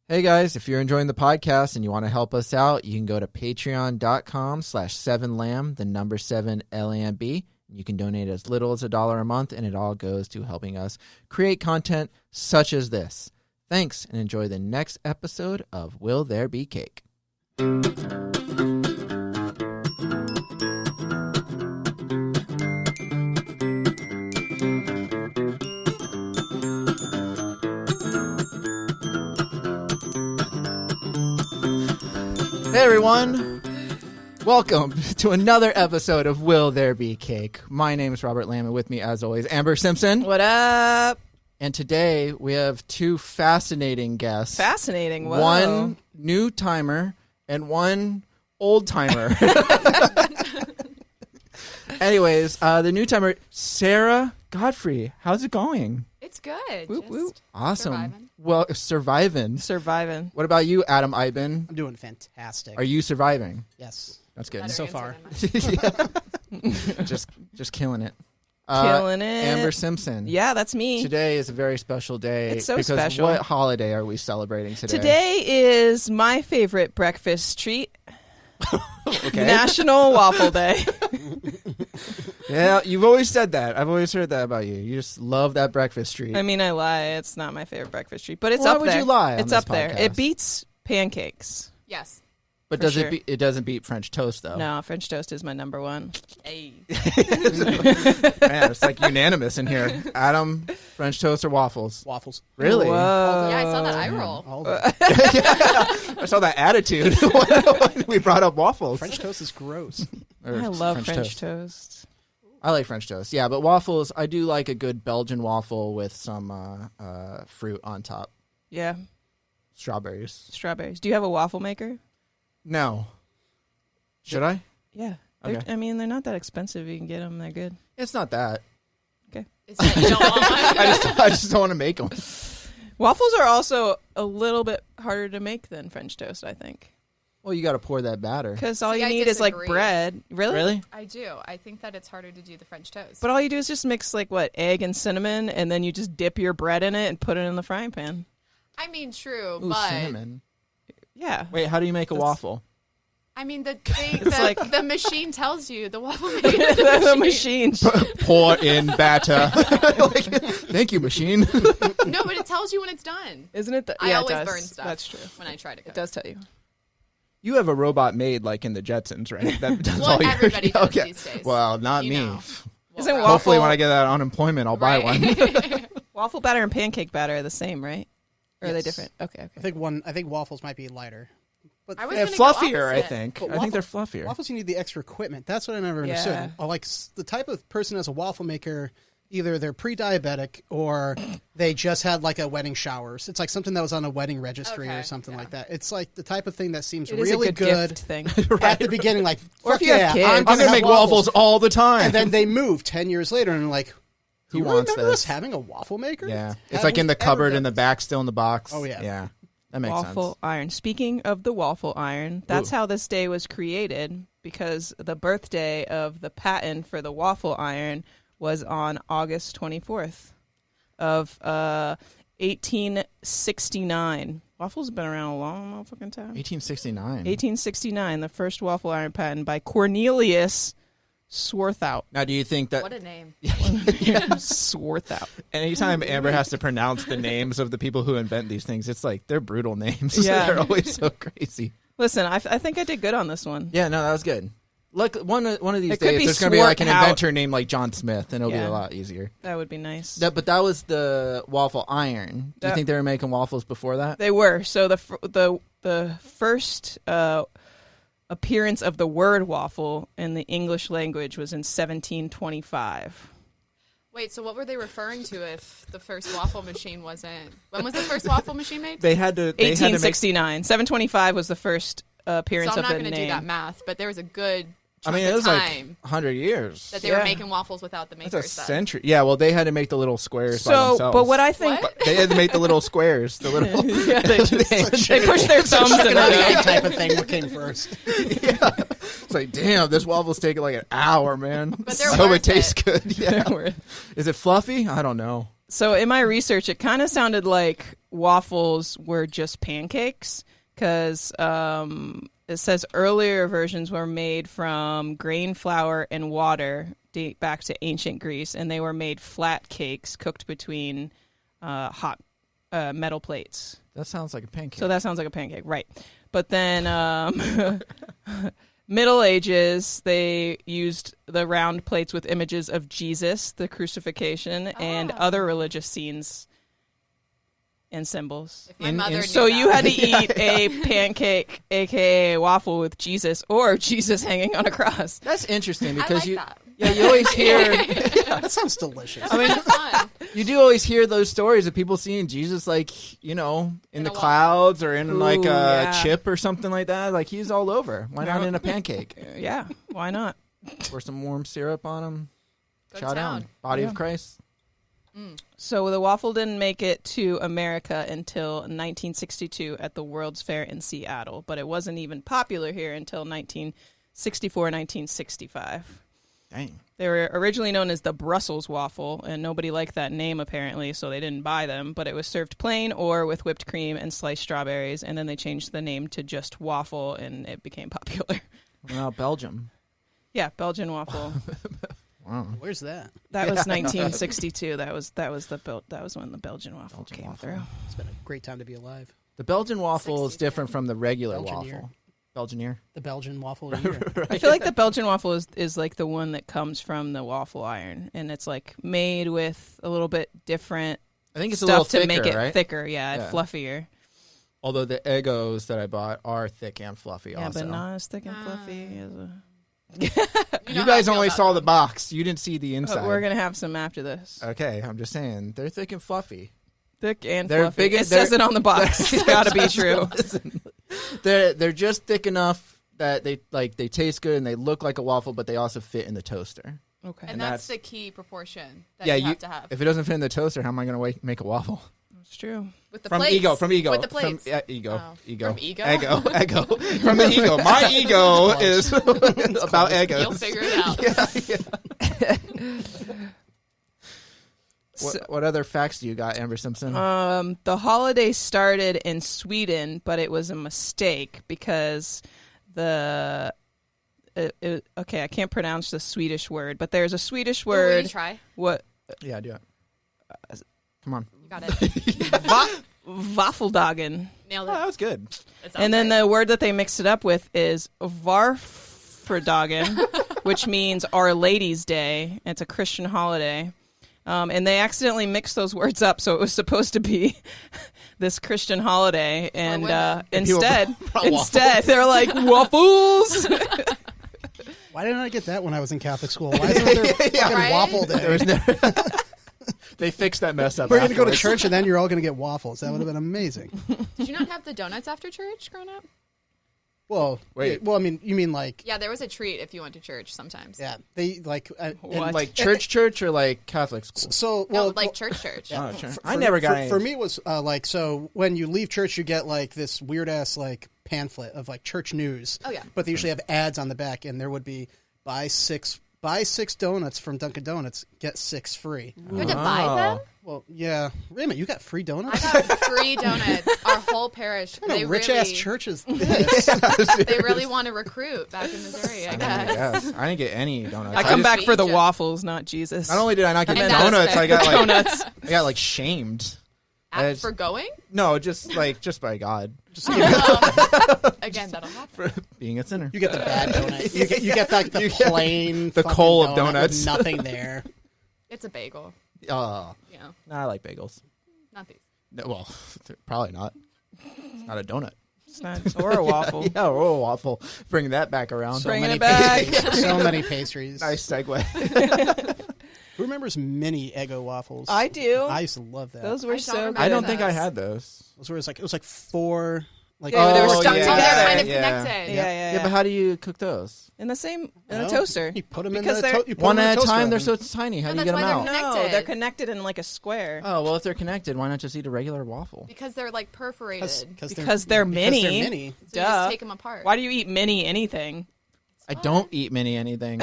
Hey guys, if you're enjoying the podcast and you want to help us out, you can go to patreon.com/7lamb, the number 7LAMB. You can donate as little as $1 a month, and it all goes to helping us create content such as this. Thanks, and enjoy the next episode of Will There Be Cake? Hey everyone, welcome to another episode of Will There Be Cake? My name is Robert Lamb, and with me as always, Amber Simpson. What up? And today we have two fascinating guests. Fascinating. Whoa. One new timer and one old timer. Anyways, the new timer, Sarah Godfrey. How's it going? It's good. Whoop, whoop. Awesome. Surviving. Well, surviving. Surviving. What about you, Adam Iben? I'm doing fantastic. Are you surviving? Yes. That's good. Better So answer far. than mine. Just killing it. Killing it. Amber Simpson. Yeah, that's me. Today is a very special day. It's so because special. What holiday are we celebrating today? Today is my favorite breakfast treat. Okay. National Waffle Day. Yeah, you've always said that. I've always heard that about you. You just love that breakfast treat. I mean, I lie. It's not my favorite breakfast treat, but it's Why up would there. you lie on It's this up there. podcast? It beats pancakes. Yes. but for does sure. it doesn't beat French toast though? No, French toast is my number one. Hey. Man, it's like unanimous in here. Adam, French toast or waffles? Waffles. Really? Whoa. Yeah, I saw that eye roll. All Yeah, I saw that attitude when we brought up waffles. French toast is gross. Or I love French toast. I like French toast. Yeah, but waffles, I do like a good Belgian waffle with some fruit on top. Yeah, Strawberries. strawberries. Do you have a waffle maker? No. Should I? Yeah. Okay. I mean, they're not that expensive. You can get them. They're good. It's not that. It's that you don't want one. I just don't want to make them. Waffles are also a little bit harder to make than French toast, I think. Well, you got to pour that batter. Because all See, you I need is like disagree. bread. Really? Really? I do. I think that it's harder to do the French toast. But all you do is just mix like what, egg and cinnamon, and then you just dip your bread in it and put it in the frying pan. I mean, true, Ooh, but cinnamon. Yeah. Wait, how do you make a waffle? I mean, the like- the machine tells you the waffle maker. the machine. Pour in batter. Thank you, machine. No, but it tells you when it's done. Isn't it? I Yeah, always it does. burn stuff. That's true. When I try to cook. It does tell you. You have a robot maid like in the Jetsons, right? That does Well, all your- everybody does Okay. these days. Well, not You me. know. Well, Isn't right. waffle- Hopefully, when I get that unemployment, I'll buy one. Right. Waffle batter and pancake batter are the same, right? Or are they Yes. different? Okay. I think waffles might be lighter. But I was Yeah, gonna go fluffier, I opposite. think. But I think they're fluffier. waffles, you need the extra equipment. That's what I never Yeah. understood. The type of person as a waffle maker, either they're pre-diabetic or they just had like a wedding showers. It's like something that was on a wedding registry Okay, or something yeah. like that. It's like the type of thing that seems It is really a good gift thing. at the beginning. Like, Or fuck if you have yeah, kids. I'm I'm gonna gonna have make waffles all the time. And then they move 10 years later and like, do Who you wants remember this? us having a waffle maker? Yeah, Have it's like we in the ever cupboard done in the this? back, still in the box. Oh, yeah. Yeah, that makes Waffle sense. iron. Speaking of the waffle iron, that's how this day was created because the birthday of the patent for the waffle iron was on August 24th of 1869. Waffles have been around a long motherfucking time. 1869. 1869, the first waffle iron patent by Cornelius Swarthout. Now, do you think that What a name. Swarthout. anytime Amber has to pronounce the names of the people who invent these things, it's like they're brutal names. Yeah. They're always so crazy. Listen, I think I did good on this one. Yeah, no, that was good. Look, one of these It could days, be there's going to be like an Swarthout. inventor named like John Smith, and it'll be Yeah. a lot easier. That would be nice. But that was the waffle iron. Do you That- think they were making waffles before that? They were. So the first appearance of the word waffle in the English language was in 1725. Wait, so what were they referring to if the first waffle machine wasn't? When was the first waffle machine made? They had to. They had to make 1869. 725 was the first appearance So I'm of not the going to name. do that math, but there was a good I chunk mean, it of was like time 100 years. that they Yeah. were making waffles without the That's makers. a century. Yeah, well, they had to make the little squares by So, themselves. but what I think, What? They had to make the little squares. The little. yeah, they push their thumbs in Chicken or the it. egg type of thing. What came first? Yeah. It's like, damn, this waffle's taking like an hour, man. But they're so worth it tastes it. good. Yeah. Is it fluffy? I don't know. So in my research, it kind of sounded like waffles were just pancakes because it says earlier versions were made from grain flour and water, date back to ancient Greece, and they were made flat cakes cooked between hot metal plates. That sounds like a pancake. So that sounds like a pancake, right. But then Middle Ages, they used the round plates with images of Jesus, the crucifixion, and other religious scenes and symbols. If my mother knew So that. you had to eat a pancake, a.k.a. a waffle, with Jesus or Jesus hanging on a cross. That's interesting I because like that. Yeah, you always hear. That sounds delicious. I mean, Fun. you do always hear those stories of people seeing Jesus, like, in the a clouds or in like a yeah. chip or something like that. Like, he's all over. Why not in a pancake? Yeah, why not? Pour some warm syrup on him. Go Chow town. down. Body Yeah. of Christ. So the waffle didn't make it to America until 1962 at the World's Fair in Seattle, but it wasn't even popular here until 1964, 1965. Dang. They were originally known as the Brussels waffle, and nobody liked that name apparently, so they didn't buy them, but it was served plain or with whipped cream and sliced strawberries, and then they changed the name to just waffle, and it became popular. Well, Belgium. Yeah, Belgian waffle. Wow. Where's that? That was 1962. That was when the Belgian waffle Belgian came waffle. through. It's been a great time to be alive. The Belgian waffle is 60s, different from the regular Belgian waffle. Belgian The Belgian waffle year. I feel like the Belgian waffle is like the one that comes from the waffle iron, and it's like made with a little bit different I think it's a stuff little thicker, to make it right? thicker, yeah, Yeah. fluffier. Although the Eggos that I bought are thick and fluffy Yeah, also. but not as thick and fluffy as a... You You know how guys I feel only about saw the them. box. You didn't see the inside. We're gonna have some after this. Okay, I'm just saying. They're thick and fluffy. Thick and They're fluffy. big- It says they're- it on the box. It's got to be true. Listen, they're just thick enough that they taste good and they look like a waffle, but they also fit in the toaster. Okay, And that's- that's the key proportion that Yeah, you have to have. if it doesn't fit in the toaster, how am I going to make a waffle? that's true. With the From plates. ego. With the plates. From, ego. Oh. Ego. From ego? Ego. From the ego. My ego is about egos. You'll figure it out. What other facts do you got, Amber Simpson? The holiday started in Sweden, but it was a mistake because okay, I can't pronounce the Swedish word, but there's a Swedish Will word. you try? What? Yeah, do it. Come on. You got it. Waffeldagen. Nailed Oh, it. that was good. It sounds And then right. the word that they mixed it up with is Varfredagen, which means Our Lady's Day. It's a Christian holiday. And they accidentally mixed those words up, so it was supposed to be this Christian holiday, and women. people brought instead they're like waffles. Why didn't I get that when I was in Catholic school? Why isn't there fucking Right? waffle day? There was no. They fixed that mess up. We're going to go to afterwards. church and then you're all going to get waffles. That would have been amazing. Did you not have the donuts after church growing up? Well, Wait. Well, I mean, you mean like, Yeah, there was a treat if you went to church sometimes. yeah, they like, What? Like church or like Catholic school? so, No, well, like church. Oh, sure. for- I never got for, any. for me it was like, so when you leave church, you get like this weird ass like pamphlet of like church news. Oh, yeah. But they usually have ads on the back, and there would be buy six donuts from Dunkin' Donuts, get 6 free. You had to buy them? Well, yeah. Wait a minute, you got free I donuts? got free donuts. Our whole parish. What kind They of rich really, ass church is this? They really want to recruit back in Missouri, I guess. Yes. I didn't get any donuts. I come just- back for the Feed ya. waffles, not Jesus. Not only did I not get And that's donuts, fair. I got like Donuts. I got like shamed. For going? No, just by God Again, that'll happen. for being a sinner. You get the bad donut. You get like the plain the fucking coal of donut donuts. with nothing there. It's a bagel. Oh, You know, no, I like bagels. not these. No, well, probably not. It's not a donut. It's not, or a waffle. Yeah, or a waffle. Bring that back around. So Bringing many it back. pastries. So many pastries. Nice segue. Who remembers mini Eggo waffles? I do. I used to love that. Those were I don't so remember good. I don't those. think I had those. Those were it was like 4 like Yeah, they were Oh, stuck yeah. Oh, together. they're kind of Yeah. connected. Yeah. Yeah, but how do you cook those? in the same in Well, a toaster. You put them in Because the they're- you put One them in at the a time. toaster They're oven. so tiny. How No, do you that's get them why out? they're No, connected. they're connected in like a square. Oh well, if they're connected, why not just eat a regular waffle? Because they're like perforated. Because they're mini. Because they're mini. So you Duh. just take them apart. Why do you eat mini anything? I don't eat mini anything.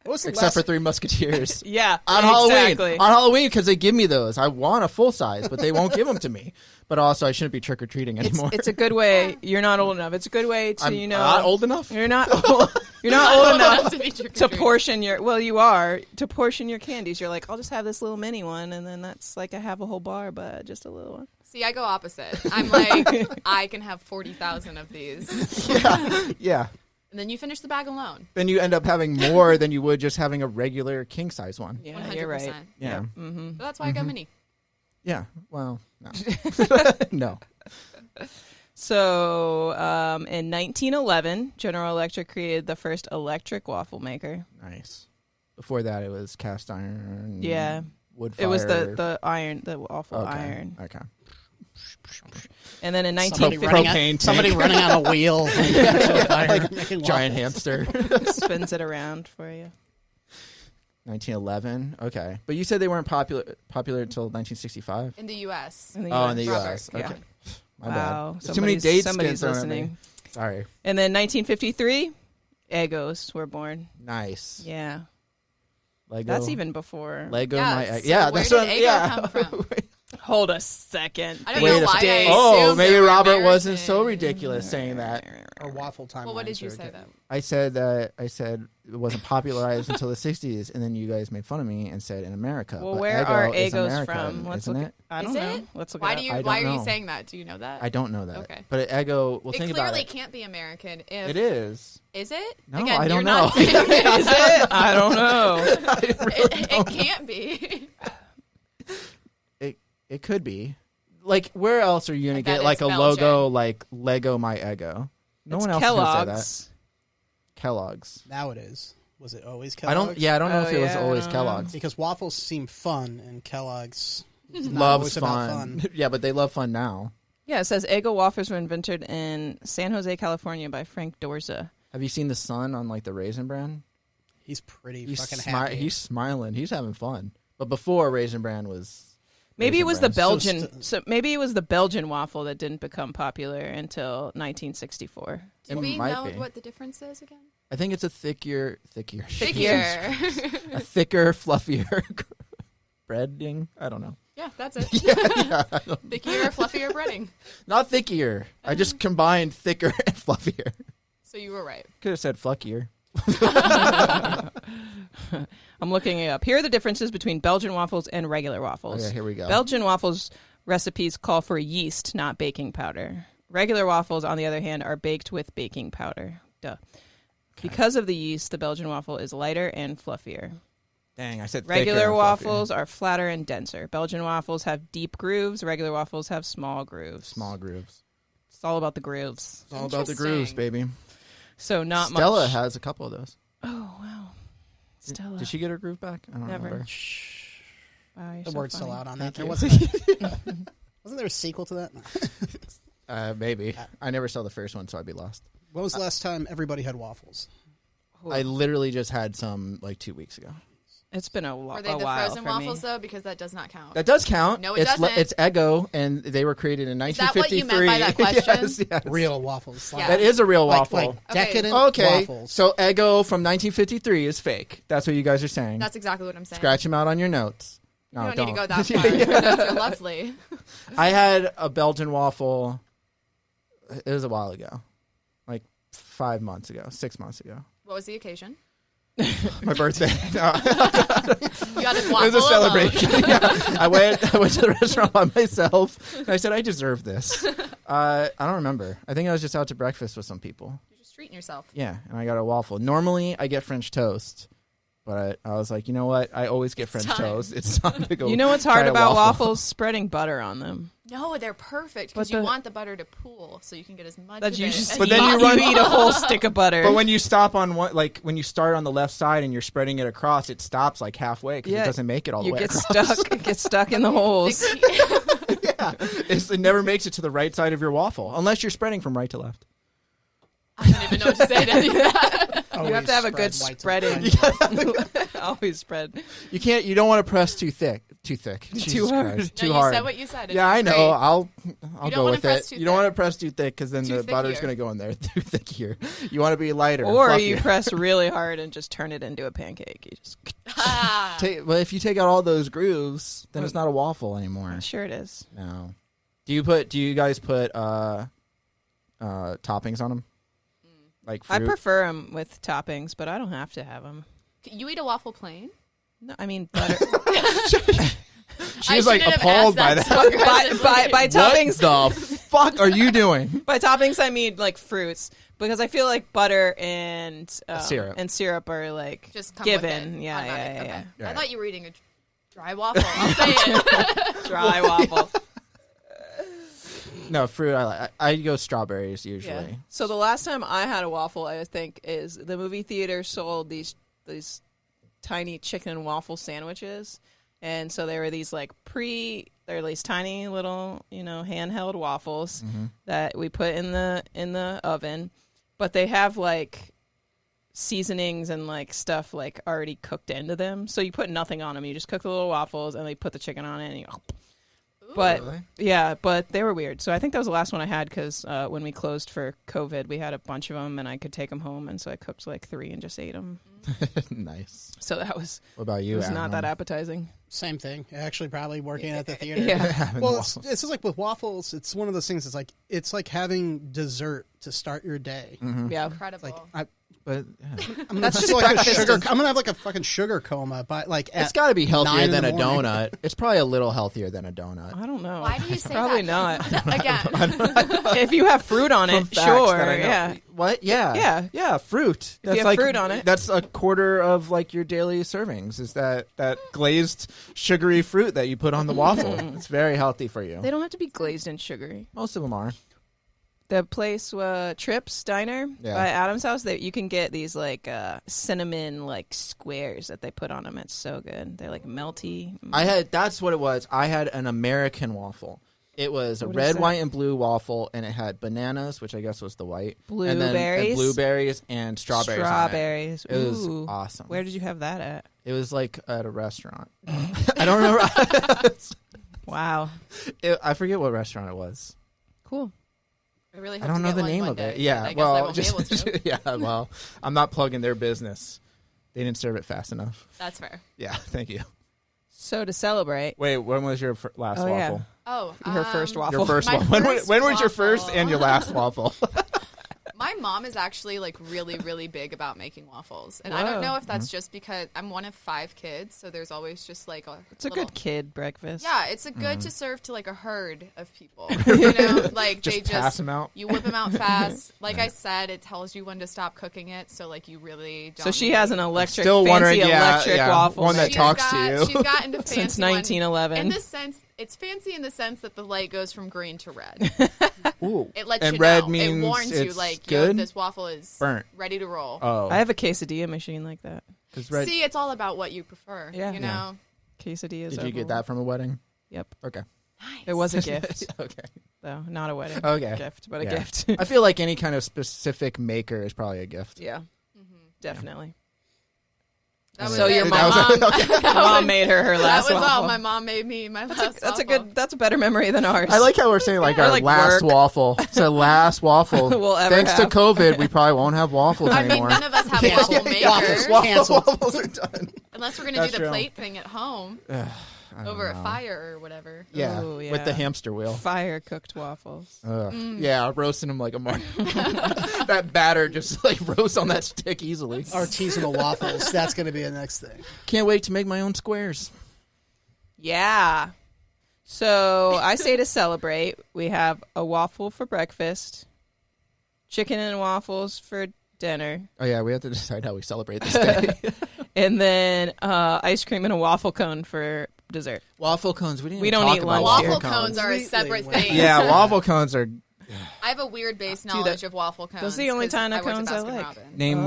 What was the Except for last? Three Musketeers. Yeah, On exactly. Halloween, because they give me those. I want a full size, but they won't give them to me. But also, I shouldn't be trick or treating anymore. It's a good way. You're not old enough. It's a good way to I'm not old enough. You're not. You're not old enough to be trick or to treat. portion your. Well, you are to portion your candies. You're like, I'll just have this little mini one, and then that's like I have a whole bar, but just a little one. See, I go opposite. I'm like, I can have 40,000 of these. Yeah. And then you finish the bag alone. Then you end up having more than you would just having a regular king size one. Yeah, 100%. you're right. Yeah. Mm-hmm. But that's why I go mini. Yeah. Well, no. No. So, in 1911, General Electric created the first electric waffle maker. Nice. Before that, it was cast iron. Yeah. Wood fire. It was the iron, the waffle iron. Okay. And then in Somebody 1950, running on a wheel. Making Giant waffles. hamster. spins it around for you. 1911. Okay. But you said they weren't popular until 1965. In the U.S. In the Oh, in the Robert, U.S. yeah. Okay. My Wow. bad. There's too many dates Somebody's getting thrown at me. listening. Sorry. And then 1953, Eggos were born. Nice. Yeah. Lego. That's even before. Lego. Yeah, so yeah. where That's did what. Eggo Yeah. come from? Hold a second. I don't Wait know a why second. I Oh, assumed maybe they were Robert wasn't so American. ridiculous saying that. Or waffle time. Well, what did you say, though? I said it wasn't popularized until the 60s, and then you guys made fun of me and said in America. Well, But where Eggo are is Eggos America, from? Let's isn't look. it? I don't Is know. it? Let's look Why it do up. you? I Why don't are you know. saying that? Do you know that? I don't know that. Okay. But Eggo, well, It think about clearly it. can't be American. If It is. Is it? No, Again, I don't you're know. not saying it. Is it? I don't know. It can't be. It could be. Like, where else are you going to I bet get, like, a it's logo Belgian. like Lego My Eggo? No It's one else Kellogg's. can say that. Kellogg's. Now it is. Was it always I Kellogg's? don't know Oh, if it was yeah, I always don't know. Kellogg's. Because waffles seem fun, and Kellogg's is not Loves always about fun. Yeah, but they love fun now. Yeah, it says Eggo waffles were invented in San Jose, California by Frank Dorza. Have you seen the sun on, like, the Raisin Bran? He's pretty He's, fucking happy. he's smiling. He's having fun. But before, Raisin Bran was... Maybe it Raisin was the Bran. Belgian. So maybe it was the Belgian waffle that didn't become popular until 1964. Do It we might know be. what the difference is again? I think it's a thicker, Thicker. a thicker, fluffier breading. I don't know. Yeah, that's it. Yeah, I don't- Thickier, fluffier breading. not thickier. I just combined thicker and fluffier. So you were right. Could have said fluckier. I'm looking it up. Here are the differences between Belgian waffles and regular waffles. Okay, here we go. Belgian waffles recipes call for yeast, not baking powder. Regular waffles, on the other hand, are baked with baking powder. Duh. Because of the yeast, the Belgian waffle is lighter and fluffier. Dang, I said Regular thicker and waffles are flatter and denser. Belgian waffles have deep grooves. Regular waffles have small grooves. fluffier. Small grooves. It's all about the grooves. It's all about the grooves, Interesting. baby. So not Stella much. has a couple of those. Oh wow, Stella. Did she get her groove back? I don't Never. remember. Wow, you're The so word's still funny. out on that. Thank There you. wasn't there a sequel to that? Maybe. I never saw the first one, so I'd be lost. When was the last time everybody had waffles? I literally just had some like 2 weeks ago. It's been a Were while. they the while frozen for waffles, me. though? Because that does not count. That does count. No, it it's doesn't. It's Eggo, and they were created in Is that what 1953. you meant by that question? yes. Real waffles. Yeah. That is a real waffle. Like Okay. decadent Okay, waffles. so Eggo from 1953 is fake. That's what you guys are saying. That's exactly what I'm saying. Scratch them out on your notes. No, you don't need to go that far. Your notes are lovely. I had a Belgian waffle. It was a while ago, like 5 months ago, 6 months ago. What was the occasion? My birthday. No. You got a It waffle was a alone. celebration. Yeah. I went to the restaurant by myself, and I said, I deserve this. I don't remember. I think I was just out to breakfast with some people. You're just treating yourself. Yeah, and I got a waffle. Normally, I get French toast, but I was like, you know what? I always get French time. toast. It's time to go. You know what's try hard a about waffle. waffles? Spreading butter on them. No, they're perfect But because you the- want the butter to pool so you can get as much That of you it just as But then you possible. run- eat a whole stick of butter. But when you stop on one, like when you start on the left side and you're spreading it across, it stops like halfway because Yeah, it doesn't make it all the you way get across. stuck. It gets stuck in the holes. Yeah, it never makes it to the right side of your waffle unless you're spreading from right to left. I don't even know what to say to any of that. You have to have a good Always spreading spread white to Always spread. You don't want to press too thick. Jesus Too hard. Christ, No, too you hard. said what you said. Yeah, I know. Great. I'll don't go wanna with press it. too You don't thick. want to press too thick because then Too the butter's thickier. going to go in there too thick here. You want to be lighter. Or and you fluffier. press really hard and just turn it into a pancake. You just Ah. Well, if you take out all those grooves, then it's not a waffle anymore. sure it is. No. Do you guys put toppings on them? Like fruit? I prefer them with toppings, but I don't have to have them. You eat a waffle plain? No, I mean butter. She's I like shouldn't have appalled by asked that. so by aggressively. toppings. What the fuck are you doing? By toppings, I mean like fruits, because I feel like butter and syrup are like Just come given. with it. Yeah, Automatic. yeah. Okay. Yeah. I thought you were eating a dry waffle. I'll say it. Dry waffle. No, fruit I like. I go strawberries usually. Yeah. So the last time I had a waffle, I think, is the movie theater sold these tiny chicken and waffle sandwiches, and so they were these like they're these tiny little handheld waffles that we put in the oven, but they have like seasonings and like stuff like already cooked into them, so you put nothing on them. You just cook the little waffles and they put the chicken on it, and you go. But Really? yeah, but they were weird. So I think that was the last one I had because when we closed for COVID, we had a bunch of them and I could take them home, and so I cooked like 3 and just ate them. Nice. So that was What about you? not Adam? that appetizing. Same thing. Actually, probably working at the theater. Yeah. Having Well, waffles. it's just like with waffles. It's one of those things. It's like having dessert to start your day. Yeah. Incredible. Like But I'm That's just just like a breakfast. sugar. I'm gonna have like a fucking sugar coma, but like it's at got to be 9 healthier in than the a morning. donut. It's probably a little healthier than a donut. I don't know. Why do you say Probably that? not. Again. If you have fruit on From it, facts sure. that I know. Yeah. What? Yeah. Yeah. Fruit. If you have fruit on it. That's a quarter of like your daily servings. Is that glazed sugary fruit that you put on the waffle? It's very healthy for you. They don't have to be glazed and sugary. Most of them are. The place Trips Diner Yeah. by Adam's house, you can get these like cinnamon like squares that they put on them. It's so good. They're like melty. That's what it was. I had an American waffle. It was a What is red, that? white, and blue waffle, and it had bananas, which I guess was the white, and Blueberries? blueberries and strawberries. on it. Strawberries. It was Ooh. awesome. Where did you have that at? It was like at a restaurant. I don't remember. Wow. I forget what restaurant it was. Cool. I really hope I don't to know get the one name one of it. day, Yeah, but I guess well, I won't be able to. yeah, well, I'm not plugging their business. They didn't serve it fast enough. That's fair. Yeah, thank you. So to celebrate, Wait, when was your last Oh, yeah. waffle? Oh, her first waffle. Your first My one. first When was your first waffle. and your last waffle? My mom is actually like really, really big about making waffles, and I Whoa. don't know if that's just because I'm one of 5 kids, so there's always just like It's a little, good kid breakfast. Yeah, it's a good to serve to like a herd of people. You know, like Just they pass just 'em out? You whip them out fast. Like I said, it tells you when to stop cooking it, so like you really don't. So she has an electric, Still fancy wondering, electric waffle one that She's talks to got- you. She's got into fancy since one. 1911. In this sense, it's fancy in the sense that the light goes from green to red. Ooh. It lets And you red know. means It warns you, it's like, good? yo, this waffle is Burnt. ready to roll. Oh, I have a quesadilla machine like that. 'cause red. See, it's all about what you prefer. Yeah. You know? Quesadillas. Did you are get cool. that from a wedding? Yep. Okay. It was a gift, Okay. though. Not a wedding. Okay. Gift, but a Yeah. gift. I feel like any kind of specific maker is probably a gift. Yeah. Definitely. That was So it. your My mom, mom, mom made her last that was all. waffle. My mom made me my last That's a waffle. good. That's a better memory than ours. I like how we're saying like Or our like last work. waffle. It's the last waffle. We'll ever Thanks have. to COVID, we probably won't have waffles I mean, anymore. none of us have Cancel. waffle makers. Canceled. Waffles are done. Unless we're going to That's do the true. plate thing at home I don't over know. a fire or whatever. Yeah, Ooh, with yeah. the hamster wheel. Fire cooked waffles. Ugh. Yeah, roasting them like a mark. That batter just like roasts on that stick easily. Artisanal waffles. That's going to be the next thing. Can't wait to make my own squares. Yeah. So I say to celebrate, we have a waffle for breakfast, chicken and waffles for dinner, Oh yeah, we have to decide how we celebrate this day. and then ice cream and a waffle cone for dessert. Waffle cones. We didn't. We even don't talk eat about lunch here. Waffle cones are a separate Completely thing. Yeah, waffle cones are. I have a weird base Dude, knowledge of waffle cones. those are the only 'cause China I worked cones at I Baskin like.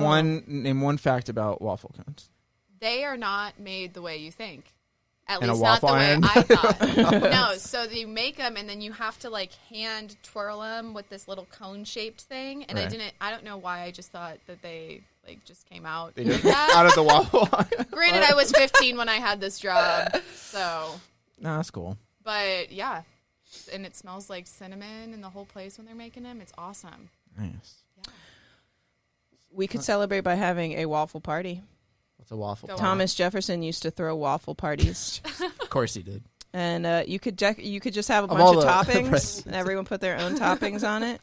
Robbins. Name one fact about waffle cones. They are not made the way you think. At In a least not the waffle way iron? I thought. No, so you make them and then you have to like hand twirl them with this little cone shaped thing. And Right. I don't know why I just thought that they like just came out. They like just- that. out of the waffle. Granted, I was 15 when I had this job, so. No, that's cool. But yeah, and it smells like cinnamon in the whole place when they're making them. It's awesome. Nice. Yeah. We could celebrate by having a waffle party. What's a waffle? Go on. Thomas Jefferson used to throw waffle parties. Of course he did. And you could just have a Of all bunch of the toppings, presidents. and everyone put their own toppings on it.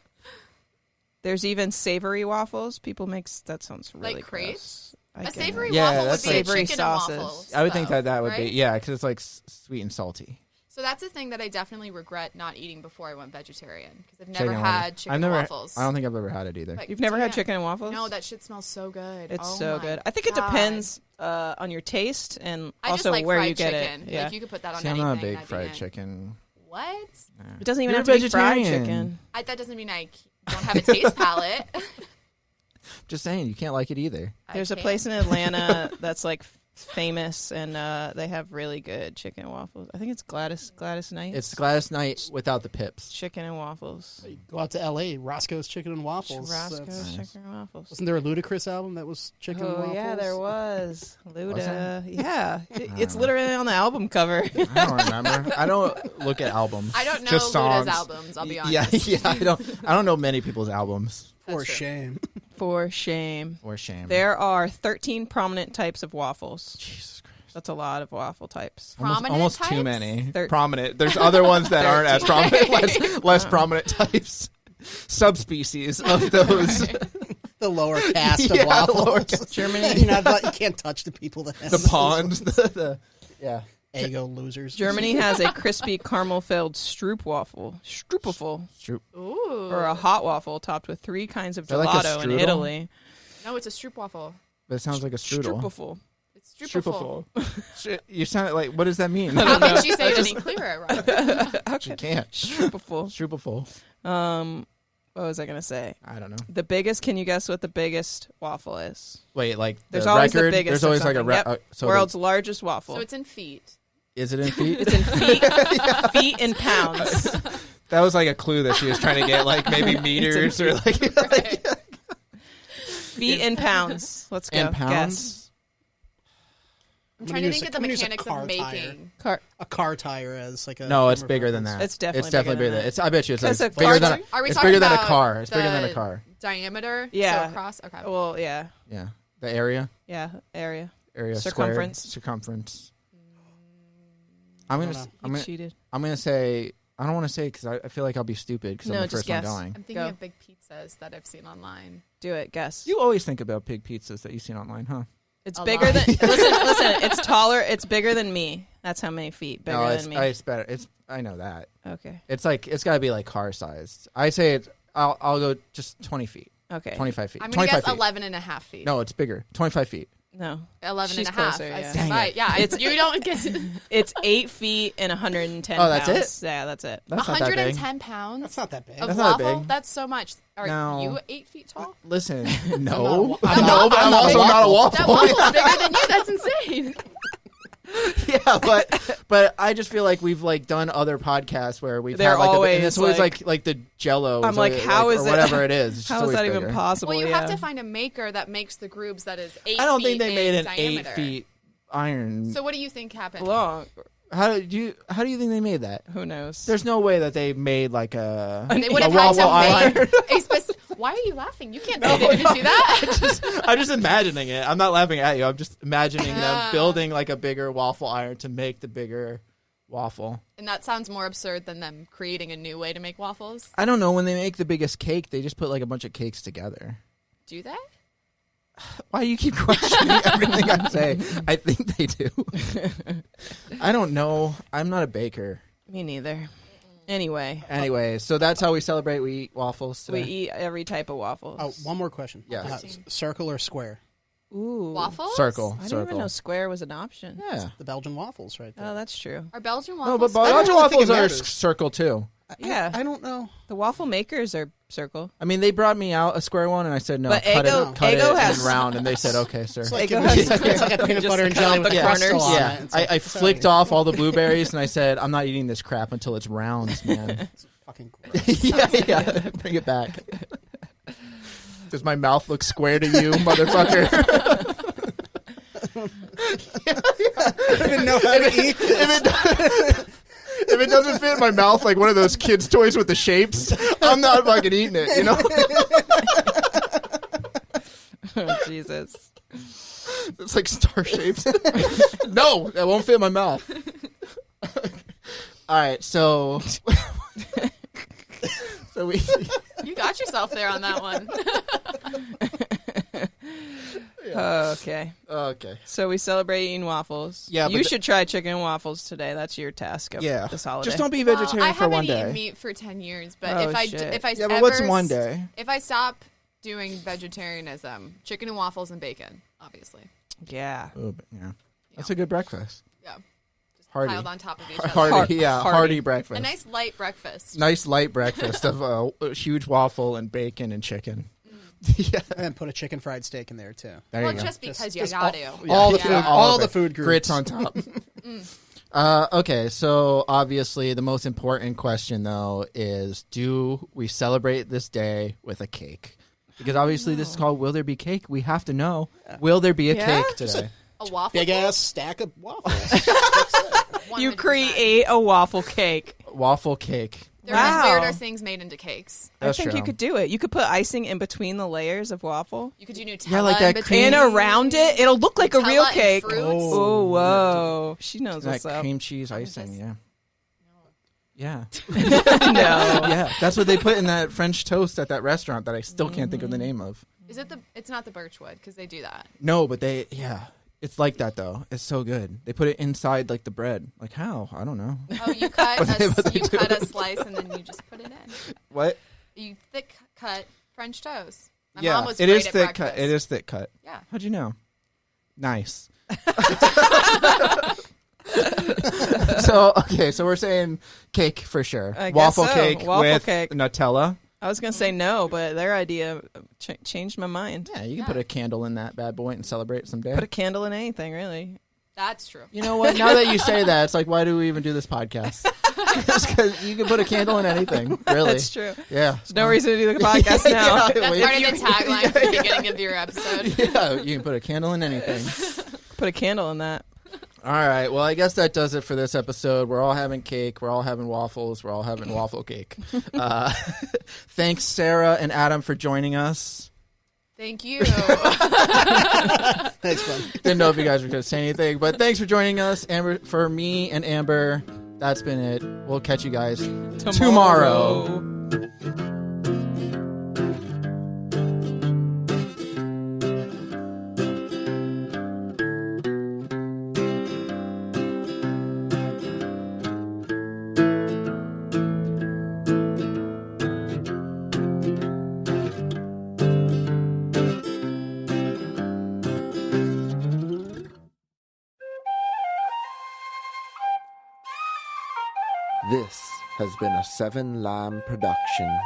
There's even savory waffles. People make that sounds really Like crepes? gross. I A guess. savory Yeah, waffle would that's be like- a Savory chicken sauces. and waffles. I would think though, that would right? be, yeah, because it's like sweet and salty. So that's a thing that I definitely regret not eating before I went vegetarian because I've Chicken never and had waffles. chicken I've and never, waffles. I don't think I've ever had it either. But You've never had damn. chicken and waffles? No, that shit smells so good. It's Oh so my good. I think it God. depends on your taste and I also just like where fried you get chicken. it. Yeah. Like you could put that on See, I'm anything. not a big that'd be fried it. chicken. What? It doesn't even You're have to be fried vegetarian. chicken. That doesn't mean I don't have a taste palette. Just saying, you can't like it either. There's a I place in can't. Atlanta that's like famous, and they have really good chicken and waffles. I think it's Gladys Knight. It's Gladys Knight without the pips. chicken and waffles. Go out to L.A. Roscoe's Chicken and Waffles. Roscoe's That's- chicken and waffles. Wasn't there a Ludacris album that was Chicken and Oh Waffles? yeah, there was Luda. there? Yeah, it's literally on the album cover. I don't remember. I don't look at albums. I don't know Just songs. Luda's albums. I'll be honest. Yeah, yeah. I don't know many people's albums. For That's true. shame. For shame. For shame. There are 13 prominent types of waffles. Jesus Christ. That's a lot of waffle types. Prominent Almost too types? many. Thir- Prominent. There's other ones that aren't as prominent, less prominent types. Subspecies of those. The lower caste of Yeah, waffles. lower caste. Germany. you can't touch the people that have The pawns. Yeah. ego losers. Germany has a crispy caramel-filled Stroop waffle. Stroopwafel. Ooh. Or a hot waffle topped with 3 kinds of Is that like a gelato in strudel? Italy. No, it's a stroop waffle. That sounds like a strudel. Stroopwafel. It's stroopwafel. You sound like, what does that mean? How can she say it any clearer, Rob? You can't. Stroopwafel. Strupeful. What was I going to say? I don't know. The biggest, can you guess what the biggest waffle is? Wait, like There's the always record? the biggest. There's always of like a something. Yep. so World's largest waffle. So it's in feet. is it in feet? It's in feet and pounds. That was like a clue that she was trying to get, like maybe meters or like Feet and pounds. Let's go. in Guess. pounds. I'm trying to think of the I'm gonna use a mechanics car of tire. making. A car tire as like a. No, it's frame of bigger than reference. that. It's definitely bigger bigger than than. It's. I bet you it's Because like a bigger car than. tire- Are we It's talking bigger than a about car. It's bigger than a the car. Diameter? Yeah. So across? Okay. Well, yeah. Yeah, the area Area. squared, Circumference. circumference. I'm don't gonna. know. I'm You gonna. cheated. I'm gonna say. I don't want to say because I feel like I'll be stupid because No, I'm the just first one guess. going. I'm thinking Go. of big pizzas that I've seen online. Do it. Guess. You always think about big pizzas that you've seen online, huh? It's A bigger lot. than. Listen. It's taller. It's bigger than me. That's how many feet. Bigger No, it's, than me. it's better. It's. I know that. Okay. It's like it's got to be like car sized. I say it. I'll go just 20 feet, Okay. 25 feet. I'm going to 25 guess feet. 11 and a half feet. No, it's bigger. 25 feet. No. 11 She's and a half. closer, I yeah. stand Dang by. it. Yeah, you don't get It's 8 feet and 110 Oh, that's pounds. it? Yeah, that's it. That's not that big. 110 pounds That's not that big. of That's not waffle? big. That's so much. Are No. you 8 feet tall? Listen, I'm no, not a no, but I'm waffle. also not a That waffle. waffle's bigger than you. That's insane. Yeah, but I just feel like we've like done other podcasts where we've They're had like always, and it's always like- like the Jello. I'm like, how is or it- whatever it is? It's just How is always that even bigger. possible? Well, you yeah. have to find a maker that makes the grooves that is 8 I don't feet think they made in an diameter. 8 feet iron. So what do you think happened? long. How do you think they made that? Who knows? There's no way that they made like a. They would a have had waffle iron. to make a specific... Why are you laughing? You can't say they didn't do that. I'm just imagining it. I'm not laughing at you. I'm just imagining them Ah. building like a bigger waffle iron to make the bigger waffle. And that sounds more absurd than them creating a new way to make waffles. I don't know. When they make the biggest cake, they just put like a bunch of cakes together. Do they? Why do you keep questioning everything I'm saying? I think they do. I don't know. I'm not a baker. Me neither. Anyway, Anyway, so that's how we celebrate. We eat waffles we today. eat every type of waffles. Oh, one more question. Yeah. Circle or square? Ooh. Waffles? Circle. I didn't Circle. even know square was an option. Yeah. The Belgian waffles, right there. Oh, that's true. Are Belgian No, waffles? but I don't Belgian really think waffles it are matters. circle too. Yeah. I don't know. The waffle makers are circle. I mean, they brought me out a square one, and I said no. But cut Eggo- it, cut Eggo it has- and round, and they said okay, sir. It's like, Eggo it's has- like a peanut Just butter and cut jelly off with the crustal corners. on Yeah, it. It's I like, flicked sorry. off all the blueberries, and I said, I'm not eating this crap until it's round, man. Fucking gross. yeah, bring it back. Does my mouth look square to you, motherfucker? I didn't know how to eat this. If it doesn't fit in my mouth like one of those kids' toys with the shapes, I'm not fucking eating it, you know? Oh, Jesus. It's like star shapes. No, that won't fit in my mouth. All right, so we You got yourself there on that one. Okay. okay. So we celebrate eating waffles. Yeah, you but should try chicken and waffles today. That's your task of Yeah, this holiday. just don't be Well, vegetarian I for one haven't eaten day. meat for 10 years, but Oh, if I shit. Yeah, but ever what's one day? If I stop doing vegetarianism, chicken and waffles and bacon, obviously. Yeah. Oh, yeah, that's a good breakfast. Yeah. Just Hearty. piled on top of each other. Hearty, Hearty. hearty breakfast. A nice light breakfast. Nice light breakfast of a huge waffle and bacon and chicken. Yeah, And put a chicken fried steak in there too. there Well, you go. just because you Just got all- to. All the Yeah. food, all of the it. food groups. Grits on top. Okay, so obviously the most important question though is, do we celebrate this day with a cake? Because obviously this is called Will There Be Cake? We have to know. Will there be a Yeah? cake today? A waffle Big cake? ass stack of waffles. 100%. You create a waffle cake. Waffle cake. There Wow. are weirder things made into cakes. That's I think true. you could do it. You could put icing in between the layers of waffle. You could do Nutella Yeah, like that in between. And around it, it'll look like a Nutella real and cake. fruits. Oh, whoa. She knows That what's up. cream cheese icing, yeah. Yeah. No. Yeah. That's what they put in that French toast at that restaurant that I still can't think of the name of. Is it it's not the birchwood because they do that. No, but it's like that though. It's so good. They put it inside like the bread. Like how? I don't know. Oh, you cut But they do. cut a slice and then you just put it in. What? You thick cut French toast. My Yeah, mom was it great is at thick breakfast. cut. It is thick cut. Yeah. How'd you know? Nice. So we're saying cake for sure. I guess Waffle so. cake Waffle with cake. Nutella. I was going to say no, but their idea changed my mind. Yeah, you can Yeah. put a candle in that bad boy and celebrate someday. Put a candle in anything, really. That's true. You know what? Now that you say that, it's like, why do we even do this podcast? Because you can put a candle in anything, really. That's true. Yeah. There's no reason to do the podcast now. Yeah. That's Wait, part if of the tagline for the beginning of your episode. Yeah, you can put a candle in anything. Put a candle in that. All right. Well, I guess that does it for this episode. We're all having cake. We're all having waffles. We're all having waffle cake. Thanks, Sarah and Adam, for joining us. Thank you. Thanks, bud. Didn't know if you guys were going to say anything, but thanks for joining us. Amber, for me and Amber, that's been it. We'll catch you guys tomorrow. This has been a Seven Lamb production.